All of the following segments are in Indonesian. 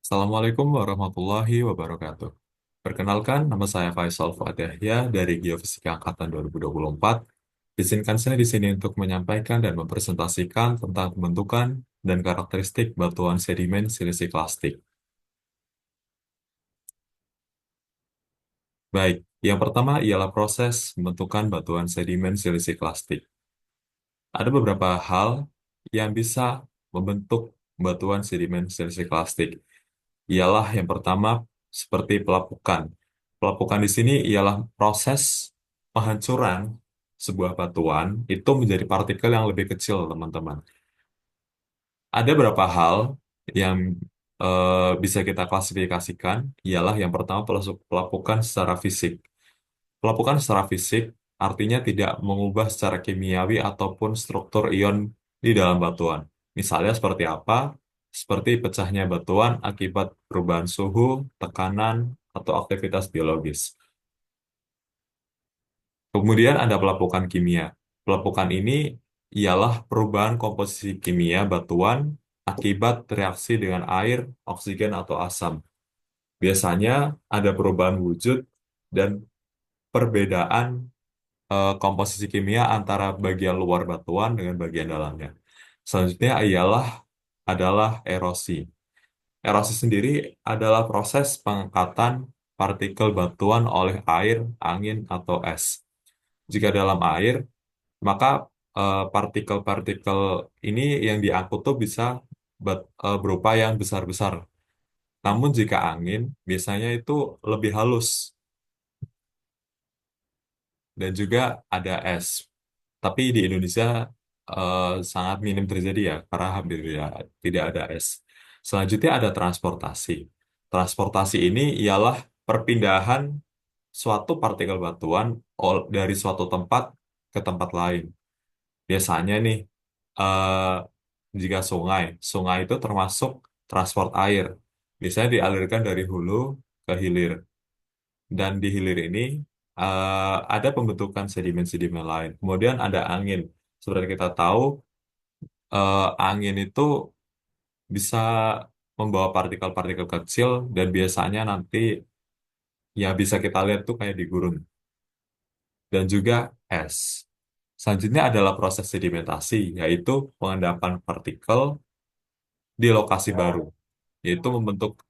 Assalamualaikum warahmatullahi wabarakatuh. Perkenalkan, nama saya Faisal Fuad Yahya dari Geofisika Angkatan 2024. Izinkan saya di sini untuk menyampaikan dan mempresentasikan tentang pembentukan dan karakteristik batuan sedimen silisik-klastik. Baik, yang pertama ialah proses pembentukan batuan sedimen silisik-klastik. Ada beberapa hal yang bisa membentuk batuan sedimen silisik-klastik. Ialah yang pertama seperti pelapukan. Pelapukan di sini ialah proses penghancuran sebuah batuan itu menjadi partikel yang lebih kecil, teman-teman. Ada beberapa hal yang bisa kita klasifikasikan, ialah yang pertama pelapukan secara fisik. Pelapukan secara fisik artinya tidak mengubah secara kimiawi ataupun struktur ion di dalam batuan. Misalnya seperti apa? Seperti pecahnya batuan akibat perubahan suhu, tekanan, atau aktivitas biologis. Kemudian ada pelapukan kimia. Pelapukan ini ialah perubahan komposisi kimia batuan akibat reaksi dengan air, oksigen, atau asam. Biasanya ada perubahan wujud dan perbedaan komposisi kimia antara bagian luar batuan dengan bagian dalamnya. Selanjutnya adalah erosi. Erosi sendiri adalah proses pengangkatan partikel batuan oleh air, angin, atau es. Jika dalam air, maka partikel-partikel ini yang diangkut tuh bisa berupa yang besar-besar. Namun jika angin, biasanya itu lebih halus dan juga ada es. Tapi di Indonesia sangat minim terjadi ya, karena hampir tidak ada es. Selanjutnya ada transportasi. Transportasi ini ialah perpindahan suatu partikel batuan dari suatu tempat ke tempat lain. Biasanya nih, eh, jika sungai itu termasuk transport air. Biasanya dialirkan dari hulu ke hilir. Dan di hilir ini ada pembentukan sedimen-sedimen lain. Kemudian ada angin. Seperti kita tahu, angin itu bisa membawa partikel-partikel kecil dan biasanya nanti ya bisa kita lihat tuh kayak di gurun. Dan juga es. Selanjutnya adalah proses sedimentasi, yaitu pengendapan partikel di lokasi baru, yaitu membentuk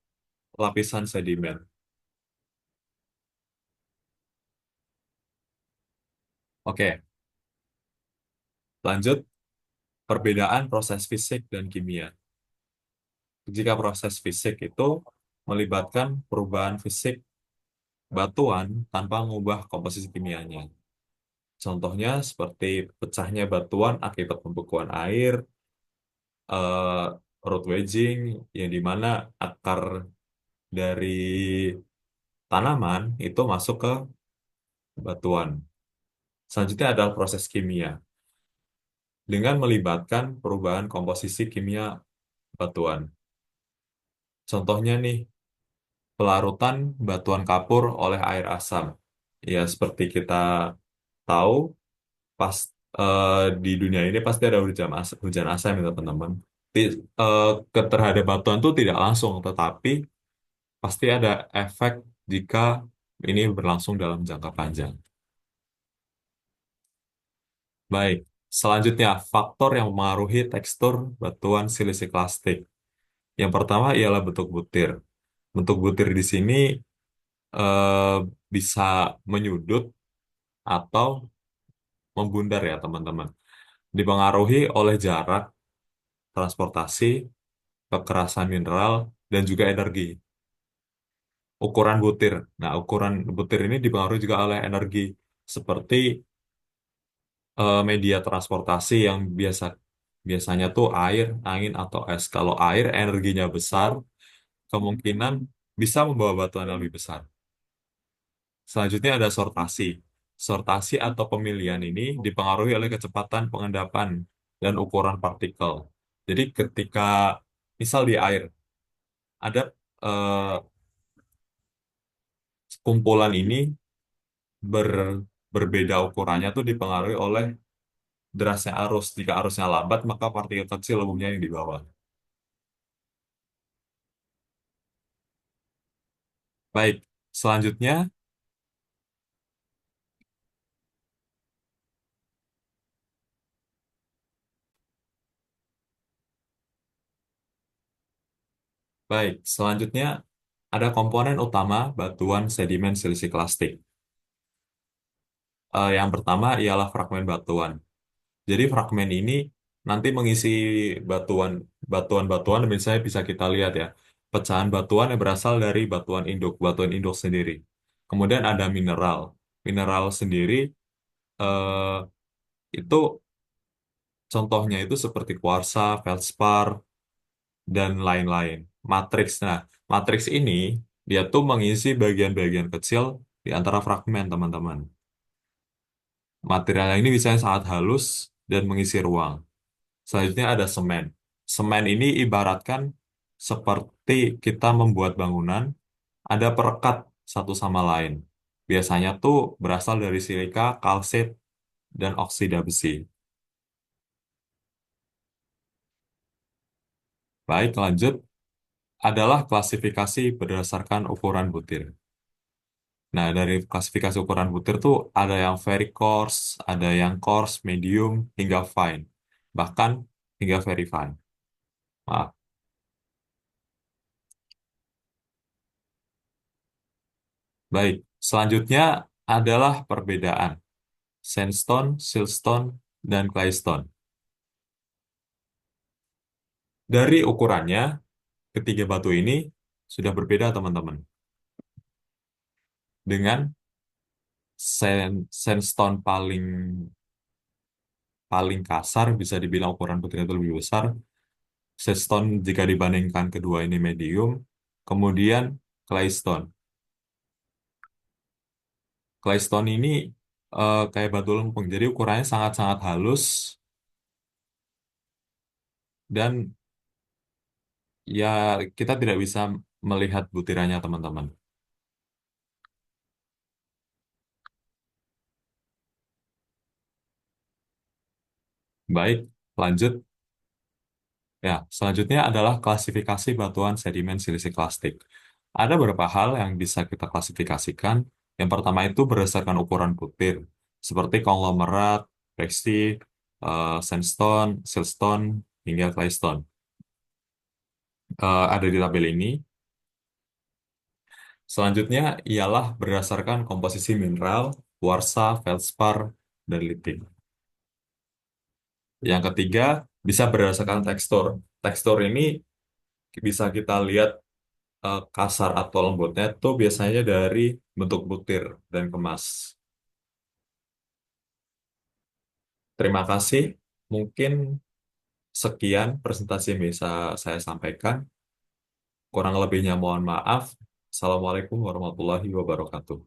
lapisan sedimen. Oke, lanjut perbedaan proses fisik dan kimia. Jika proses fisik itu melibatkan perubahan fisik batuan tanpa mengubah komposisi kimianya. Contohnya seperti pecahnya batuan akibat pembekuan air, eh, root wedging, yang dimana akar dari tanaman itu masuk ke batuan. Selanjutnya adalah proses kimia dengan melibatkan perubahan komposisi kimia batuan. Contohnya nih, pelarutan batuan kapur oleh air asam. Ya, seperti kita tahu, pas di dunia ini pasti ada hujan asam ya teman-teman. Eh, Terhadap batuan itu tidak langsung, tetapi pasti ada efek jika ini berlangsung dalam jangka panjang. Baik, selanjutnya faktor yang mempengaruhi tekstur batuan silisiklastik. Yang pertama ialah bentuk butir. Bentuk butir di sini eh, bisa menyudut atau membundar ya teman-teman. Dipengaruhi oleh jarak, transportasi, kekerasan mineral, dan juga energi. Ukuran butir. Nah, ukuran butir ini dipengaruhi juga oleh energi, seperti media transportasi yang biasanya tuh air, angin, atau es. Kalau air energinya besar, kemungkinan bisa membawa batuan yang lebih besar. Selanjutnya ada sortasi. Sortasi atau pemilihan ini dipengaruhi oleh kecepatan pengendapan dan ukuran partikel. Jadi ketika misal di air ada eh, kumpulan ini berbeda ukurannya tuh dipengaruhi oleh derasnya arus. Jika arusnya lambat, maka partikel kecil umumnya yang di bawah. Baik, selanjutnya, selanjutnya ada komponen utama batuan sedimen silsiklastik. Yang pertama ialah fragmen batuan. Jadi fragmen ini nanti mengisi batuan batuan-batuan misalnya bisa kita lihat ya. Pecahan batuan yang berasal dari batuan induk sendiri. Kemudian ada mineral. Mineral sendiri eh, itu contohnya itu seperti kuarsa, feldspar, dan lain-lain. Matriks. Nah, matriks ini dia tuh mengisi bagian-bagian kecil di antara fragmen, teman-teman. Material ini biasanya sangat halus dan mengisi ruang. Selanjutnya ada semen. Semen ini ibaratkan seperti kita membuat bangunan, ada perekat satu sama lain. Biasanya tuh berasal dari silika, kalsit, dan oksida besi. Baik, lanjut adalah klasifikasi berdasarkan ukuran butir. Nah, dari klasifikasi ukuran butir tuh ada yang very coarse, ada yang coarse, medium, hingga fine. Bahkan hingga very fine. Maaf. Baik, selanjutnya adalah perbedaan sandstone, siltstone, dan claystone. Dari ukurannya, ketiga batu ini sudah berbeda, teman-teman. Dengan sandstone paling kasar, bisa dibilang ukuran butirnya itu lebih besar. Siltstone jika dibandingkan kedua ini medium. Kemudian claystone. Claystone ini kayak batu lempeng, jadi ukurannya sangat-sangat halus dan ya kita tidak bisa melihat butirannya, teman-teman. Baik, lanjut. Ya, selanjutnya adalah klasifikasi batuan sedimen silisiklastik. Ada beberapa hal yang bisa kita klasifikasikan. Yang pertama itu berdasarkan ukuran butir, seperti konglomerat, breksi, sandstone, siltstone, hingga claystone. Ada di tabel ini. Selanjutnya ialah berdasarkan komposisi mineral, kuarsa, feldspar, dan litik. Yang ketiga bisa berdasarkan tekstur. Tekstur ini bisa kita lihat kasar atau lembutnya itu biasanya dari bentuk butir dan kemas. Terima kasih. Mungkin sekian presentasi yang bisa saya sampaikan. Kurang lebihnya mohon maaf. Assalamualaikum warahmatullahi wabarakatuh.